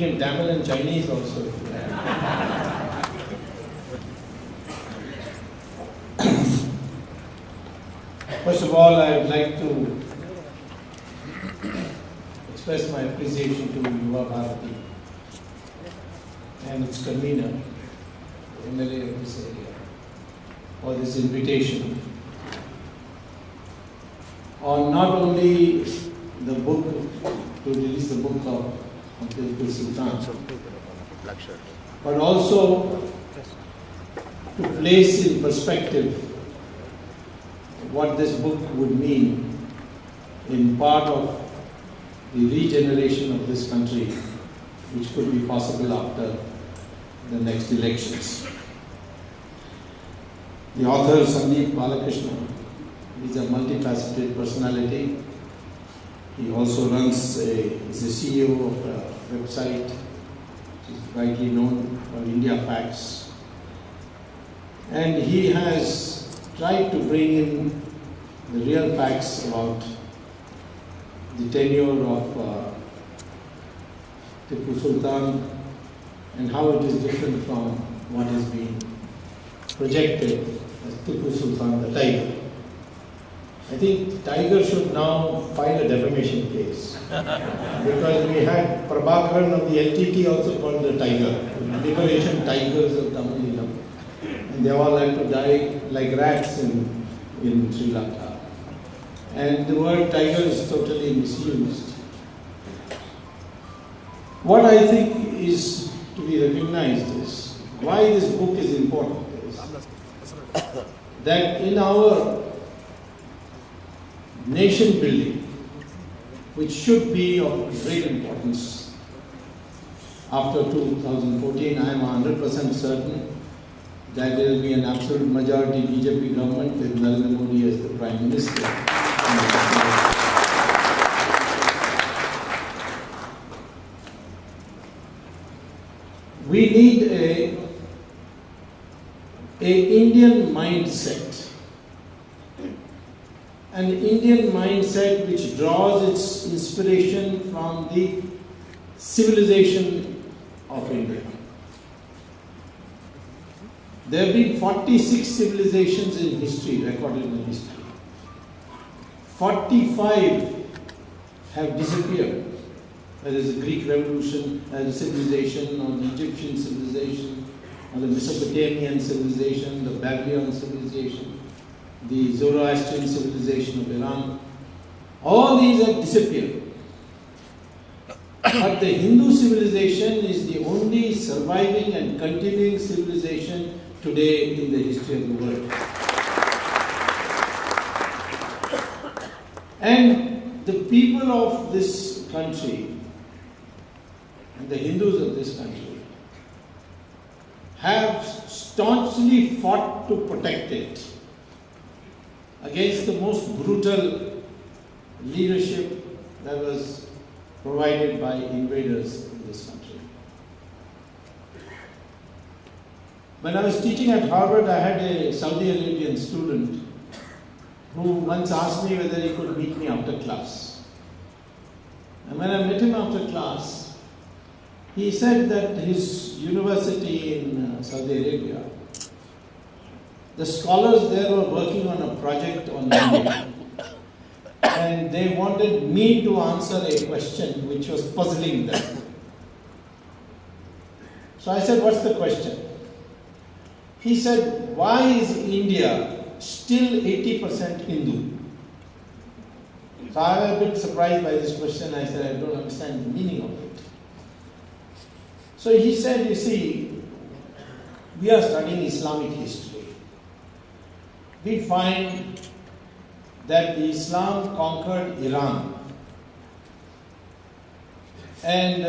in Tamil and Chinese also. First of all, I would like to express my appreciation to Yuva Bharati and its convener, MLA of this area, for this invitation on not only the book, to release the book of the Sultan, but also to place in perspective what this book would mean in part of the regeneration of this country, which could be possible after the next elections. The author, Sandeep Balakrishna, is a multifaceted personality. He also is the CEO of a website which is widely known for India Facts. And he has tried to bring in the real facts about the tenure of TIPU Sultan and how it is different from what is being projected as TIPU Sultan the Tiger. I think Tiger should now file a defamation case because we had Prabhakaran of the LTT also called the Tiger, Liberation Tigers of Tamil Nadu. And they all had to die like rats in Sri Lanka. And the word tiger is totally misused. What I think is to be recognized is why this book is important is that in our nation building, which should be of great importance after 2014, I am 100% certain that there will be an absolute majority BJP government with Narendra Modi as the Prime Minister. We need a Indian mindset. An Indian mindset which draws its inspiration from the civilization of India. There have been 46 civilizations in history, recorded in history. 45 have disappeared. Whether it's the Greek Revolution as a civilization, or the Egyptian civilization, or the Mesopotamian civilization, the Babylonian civilization, the Zoroastrian civilization of Iran. All these have disappeared. But the Hindu civilization is the only surviving and continuing civilization today in the history of the world. And the people of this country and the Hindus of this country have staunchly fought to protect it against the most brutal leadership that was provided by invaders in this country. When I was teaching at Harvard, I had a Saudi Arabian student who once asked me whether he could meet me after class. And when I met him after class, he said that his university in Saudi Arabia, the scholars there were working on a project on India. And they wanted me to answer a question which was puzzling them. So I said, what's the question? He said, why is India still 80% Hindu? So I was a bit surprised by this question. I said, I don't understand the meaning of it. So he said, you see, we are studying Islamic history. We find that the Islam conquered Iran and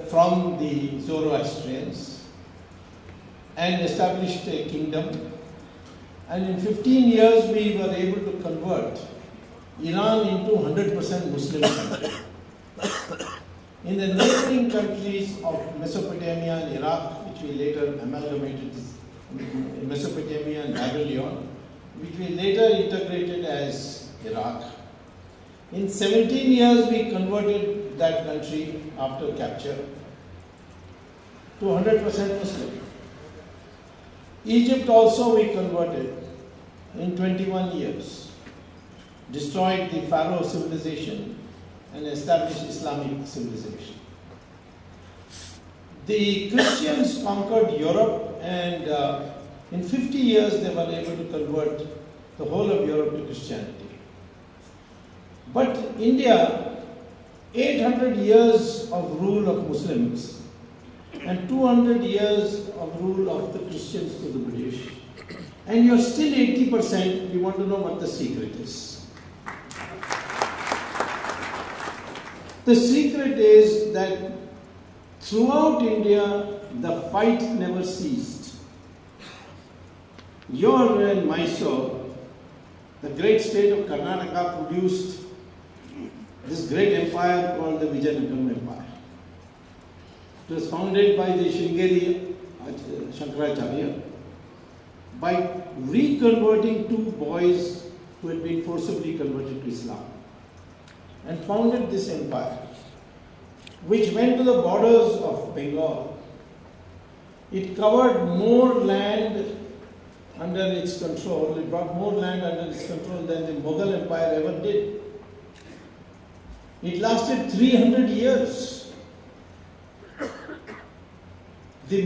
from the Zoroastrians and established a kingdom. And in 15 years we were able to convert Iran into 100% Muslim country. In the neighboring countries of Mesopotamia and Iraq, which we later amalgamated Mesopotamia and Babylon, which we later integrated as Iraq. In 17 years we converted that country after capture to 100% Muslim. Egypt also we converted in 21 years, destroyed the Pharaoh civilization and established Islamic civilization. The Christians conquered Europe, and in 50 years they were able to convert the whole of Europe to Christianity. But India, 800 years of rule of Muslims and 200 years of rule of the Christians to the British, and you're still 80%, we want to know what the secret is. The secret is that throughout India, the fight never ceased. You're in Mysore, the great state of Karnataka produced this great empire called the Vijayanagara Empire. It was founded by the Sringeri Shankaracharya by reconverting two boys who had been forcibly converted to Islam, and founded this empire, which went to the borders of Bengal. It covered more land under its control, it brought more land under its control than the Mughal Empire ever did. It lasted 300 years. The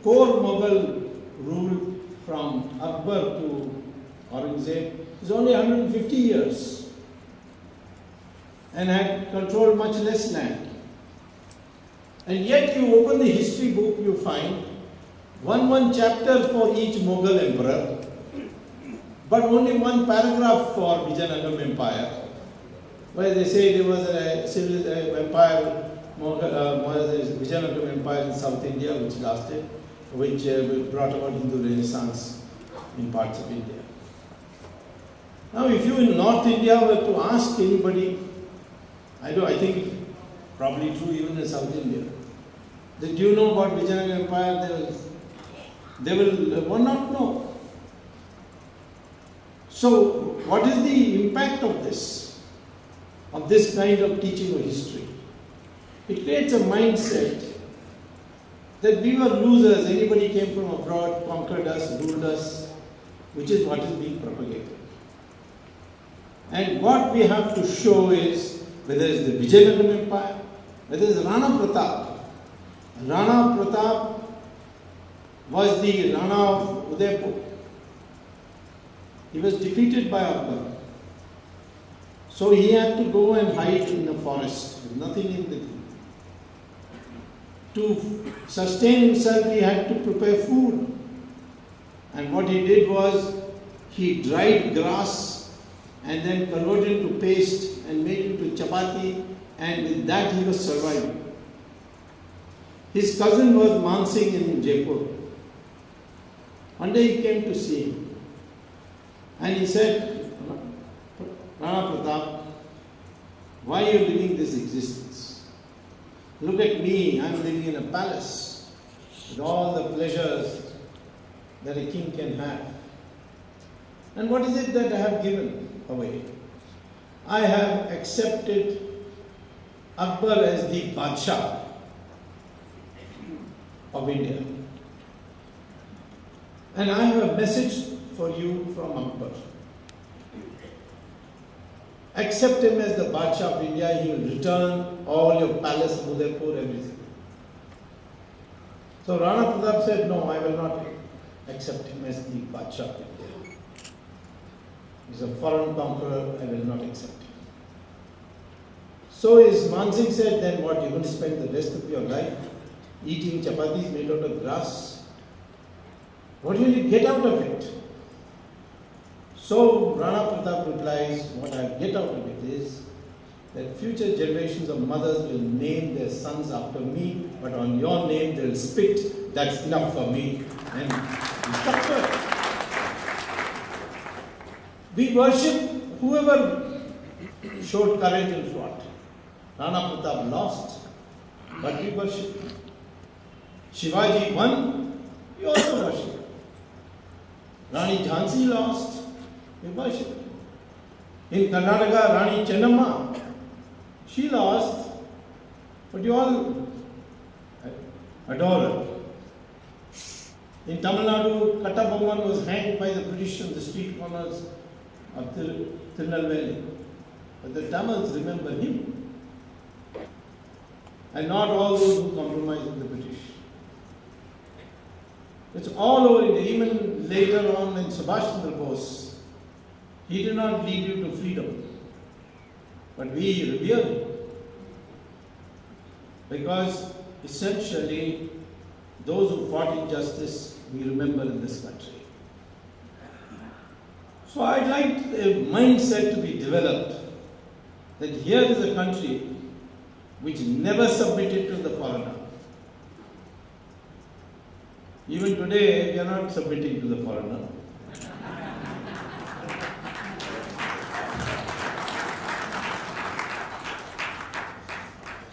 core Mughal rule from Akbar to Aurangzeb is only 150 years and had controlled much less land. And yet you open the history book, you find one chapter for each Mughal emperor, but only one paragraph for Vijayanagara Empire, where they say there was a civil empire, Vijayanagara Empire in South India, which lasted, which brought about Hindu Renaissance in parts of India. Now, if you in North India were to ask anybody, I think probably true even in South India, that do you know about Vijayanagara Empire? They will not know. So, what is the impact of this kind of teaching of history? It creates a mindset that we were losers, anybody came from abroad, conquered us, ruled us, which is what is being propagated. And what we have to show is, whether it's the Vijayanagara Empire, whether it's Rana Pratap. Rana Pratap was the Rana of Udaipur. He was defeated by Akbar. So he had to go and hide in the forest, with nothing in the king. To sustain himself, he had to prepare food. And what he did was, he dried grass and then converted it into paste and made it into chapati, and with that he was surviving. His cousin was Mansingh in Jaipur. One day he came to see him and he said, Rana Pratap, why are you living this existence? Look at me, I am living in a palace with all the pleasures that a king can have. And what is it that I have given away? I have accepted Akbar as the Badshah of India. And I have a message for you from Akbar. Accept him as the Badshah of India, he will return all your palace, Udaipur, everything. So Rana Pratap said, no, I will not accept him as the Badshah of India. He's a foreign conqueror, I will not accept him. So his Mansingh said, then what, you're going to spend the rest of your life eating chapatis made out of grass? What will you get out of it? So Rana Pratap replies, what I get out of it is that future generations of mothers will name their sons after me, but on your name they'll spit. That's enough for me. And he stuck to it. We worship whoever showed courage and fought. Rana Pratap lost, but we worship him. Shivaji won, we also worship. Rani Jhansi lost, we worship. In Karnataka, Rani Chennamma, she lost, but you all adorer. In Tamil Nadu, Kattabomman was hanged by the British on the street corners of Tirunelveli. But the Tamils remember him. And not all those who compromised with the British. It's all over India. Even later on when Subhash Chandra Bose, he did not lead you to freedom. But we revere him. Because essentially, those who fought injustice, we remember in this country. So I'd like a mindset to be developed that here is a country which never submitted to the foreigner. Even today, we are not submitting to the foreigner.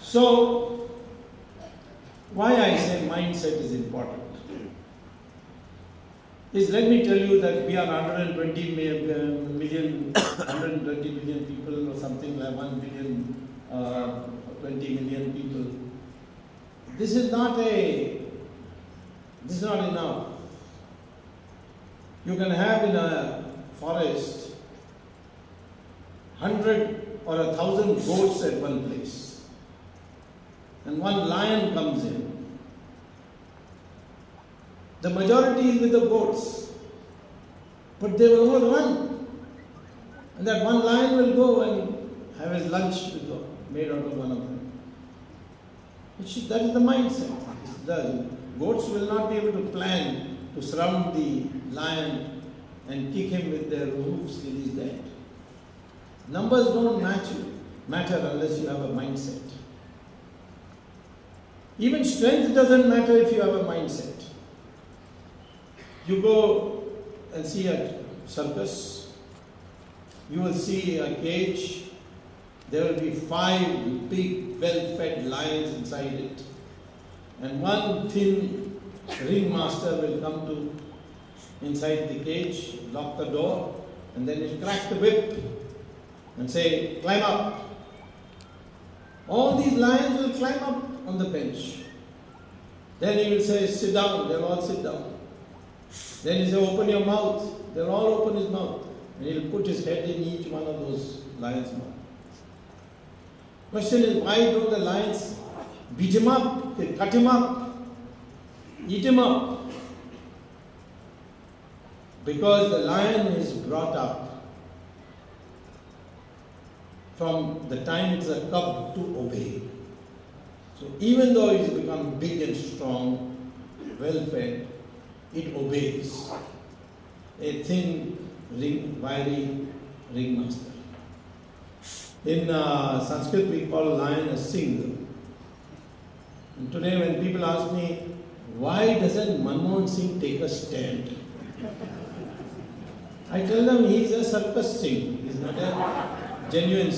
So, why I say mindset is important is, let me tell you that we are 120 million people or something like 1 billion, 20 million people. This is not enough. You can have in a forest 100 or 1,000 goats at one place, and one lion comes in. The majority is with the goats, but they will all run, and that one lion will go and have his lunch made out of one of them. That is the mindset. The goats will not be able to plan to surround the lion and kick him with their hoofs till he is dead. Numbers don't matter unless you have a mindset. Even strength doesn't matter if you have a mindset. You go and see a circus, you will see a cage, there will be 5 big, well-fed lions inside it, and one thin ringmaster will come to inside the cage, lock the door, and then he'll crack the whip and say, climb up. All these lions will climb up on the bench. Then he will say, sit down, they'll all sit down. Then he will say, open your mouth. They'll all open his mouth. And he'll put his head in each one of those lions' mouth. Question is, why don't the lions beat him up, they cut him up, eat him up? Because the lion is brought up from the time it's a cub to obey. So even though it's become big and strong, well-fed, it obeys a thin, wiry ringmaster. In Sanskrit, we call lion a Singh. And today, when people ask me, why doesn't Manmohan Singh take a stand? I tell them he's a circus Singh. He's not a genuine